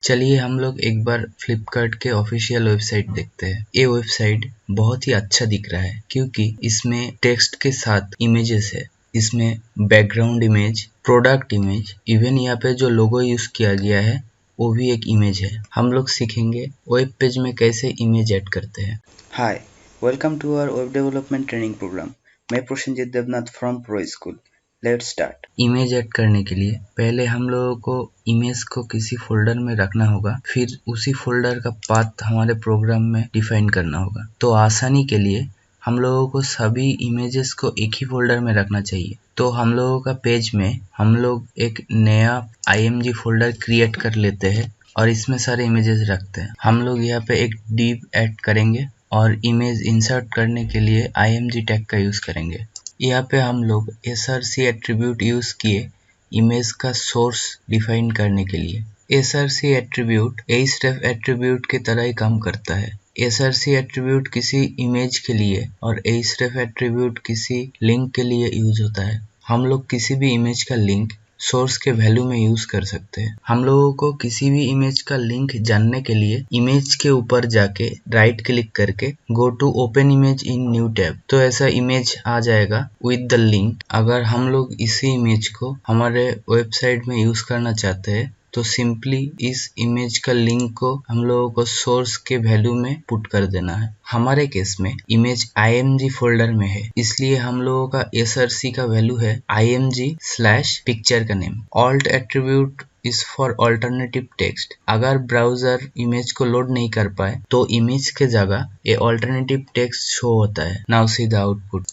चलिए हम लोग एक बार फ्लिपकार्ट के ऑफिशियल वेबसाइट देखते हैं। ये वेबसाइट बहुत ही अच्छा दिख रहा है क्योंकि इसमें टेक्स्ट के साथ इमेजेस है। इसमें background image, product image, even यहाँ पे जो लोगो यूज किया गया है वो भी एक इमेज है। हम लोग सीखेंगे वेब पेज में कैसे इमेज ऐड करते हैं। Hi, welcome to our web development training program. मैं Prasenjit Debnath from Pro School. Let's start. Image add करने के लिए पहले हम लोगों को इमेज को किसी फोल्डर में रखना होगा, फिर उसी फोल्डर का पाथ हमारे प्रोग्राम में डिफाइन करना होगा। तो आसानी के लिए हम लोगों को सभी इमेजेस को एक ही फोल्डर में रखना चाहिए। तो हम लोगों का पेज में हम लोग एक नया img फोल्डर क्रिएट कर लेते हैं और इसमें सारे इमेजेस रखते हैं। हम लोग यहाँ पे एक div ऐड करेंगे और इमेज इंसर्ट करने के लिए img टैग का यूज करेंगे। यहाँ पे हम लोग src एट्रीब्यूट यूज किए इमेज का सोर्स डिफाइन करने के लिए। src एट्रीब्यूट href एट्रीब्यूट की तरह ही काम करता है। src एट्रीब्यूट किसी इमेज के लिए और href एट्रीब्यूट किसी लिंक के लिए यूज होता है। हम लोग किसी भी इमेज का लिंक सोर्स के वैल्यू में यूज कर सकते हैं। हम लोगों को किसी भी इमेज का लिंक जानने के लिए इमेज के ऊपर जाके राइट क्लिक करके go to open image in new tab, तो ऐसा इमेज आ जाएगा विद द लिंक। अगर हम लोग इसी इमेज को हमारे वेबसाइट में यूज करना चाहते हैं तो सिंपली इस इमेज का लिंक को हम लोगों को सोर्स के वैल्यू में पुट कर देना है। हमारे केस में इमेज img फोल्डर में है, इसलिए हम लोगों का src का वैल्यू है img/पिक्चर का name. Alt attribute is for alternative text. अगर ब्राउजर इमेज को लोड नहीं कर पाए तो इमेज के जगह ये अल्टरनेटिव टेक्स्ट शो होता है। Now see the output.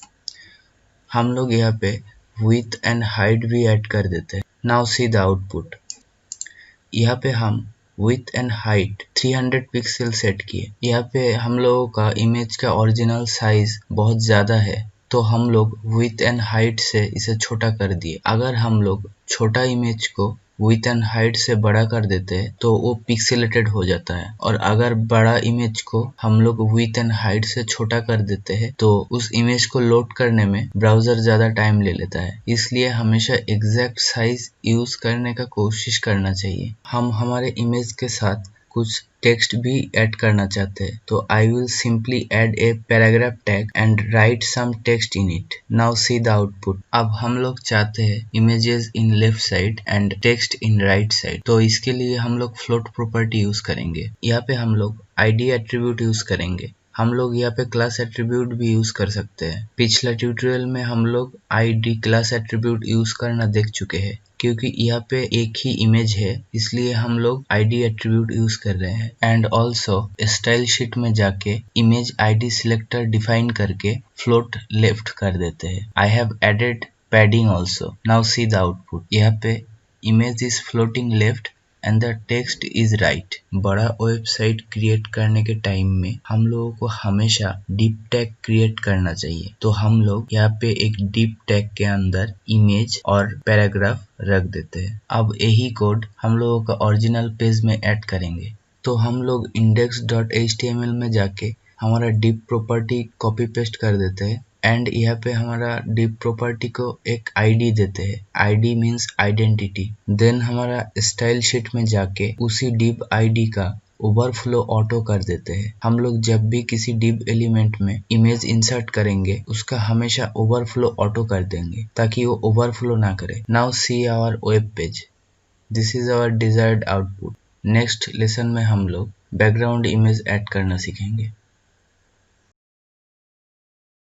हम लोग यहाँ पे विड्थ एंड हाइट भी ऐड कर देते हैं। Now see the output. यहाँ पे हम width and height 300 pixel set किए। यहाँ पे हम लोगों का इमेज का ओरिजिनल साइज बहुत ज्यादा है तो हम लोग विड्थ एंड हाइट से इसे छोटा कर दिए। अगर हम लोग छोटा इमेज को विड्थ एंड हाइट से बड़ा कर देते हैं तो वो पिक्सेलेटेड हो जाता है, और अगर बड़ा इमेज को हम लोग विड्थ एंड हाइट से छोटा कर देते हैं तो उस इमेज को लोड करने में ब्राउजर ज्यादा टाइम ले लेता है। इसलिए हमेशा एग्जैक्ट साइज यूज करने का कोशिश करना चाहिए। हम हमारे इमेज के साथ कुछ टेक्स्ट भी ऐड करना चाहते हैं तो I will simply add a paragraph tag and write some text in it. Now see the output. अब हम लोग चाहते हैं images in left side and text in right side, तो इसके लिए हम लोग फ्लोट प्रॉपर्टी यूज करेंगे। यहाँ पे हम लोग id एट्रीब्यूट यूज करेंगे। हम लोग यहाँ पे क्लास एट्रीब्यूट भी यूज कर सकते हैं। पिछला ट्यूटोरियल में हम लोग id क्लास एट्रीब्यूट यूज करना देख चुके हैं। क्योंकि यहाँ पे एक ही इमेज है इसलिए हम लोग id एट्रीब्यूट यूज कर रहे हैं। एंड ऑल्सो स्टाइल शीट में जाके इमेज id सिलेक्टर डिफाइन करके फ्लोट लेफ्ट कर देते हैं। I have added padding also. Now see the output. यहाँ पे image is floating left and the text is right. बड़ा वेबसाइट क्रिएट करने के टाइम में हम लोगों को हमेशा डिप टैग क्रिएट करना चाहिए। तो हम लोग यहाँ पे एक डिप टैग के अंदर इमेज और पैराग्राफ रख देते हैं। अब यही कोड हम लोगों का ओरिजिनल पेज में ऐड करेंगे। तो हम लोग index.html में जाके हमारा डिप प्रॉपर्टी कॉपी पेस्ट कर देते हैं एंड यहाँ पे हमारा डिप प्रॉपर्टी को एक id देते हैं। id means identity. देन हमारा स्टाइल शीट में जाके उसी डिप id का ओवरफ्लो ऑटो कर देते हैं। हम लोग जब भी किसी डिप एलिमेंट में इमेज इंसर्ट करेंगे उसका हमेशा ओवरफ्लो ऑटो कर देंगे ताकि वो ओवरफ्लो ना करे। Now see our web page. This is our desired output. Next lesson में हम लोग बैकग्राउंड इमेज ऐड करना सीखेंगे।